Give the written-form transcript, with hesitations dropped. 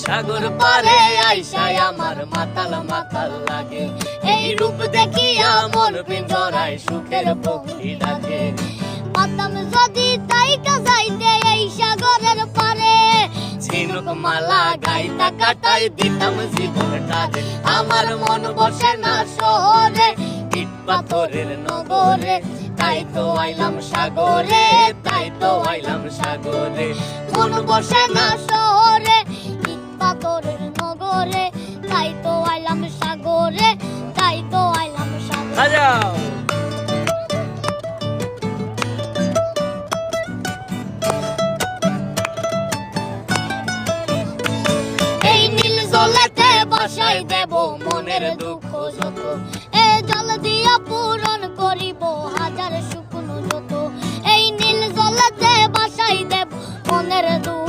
সাগর পারে আইসায় আমার মাতাল মাতাল লাগে, এই রূপ দেখিয়া মন পিঞ্জরায় সুখের পক্ষী ডাকে। পাতাম যদি তাইকা যাইতে এই সাগরের পারে, ঝিনুক মালা গাইতা কাটাই দিতাম জীবনটারে। আমার মন বসে না শহরে, ইট পাথরের নগরে, তাই তো আইলাম সাগরে, তাই তো আইলাম সাগরে। মন বসে না শহরে, ইট পাথরের নগরে, তাই তো আইলাম সাগরে, তাই তো আইলাম সাগরে। বাজাও। এই নীল জলেতে বাসাই দেব মনের দুঃখ যত, এ জল দিয়া পূরণ করিব হাজার শুকনো যত। এই নীল জলেতে বাসাই দেব মনের দুঃখ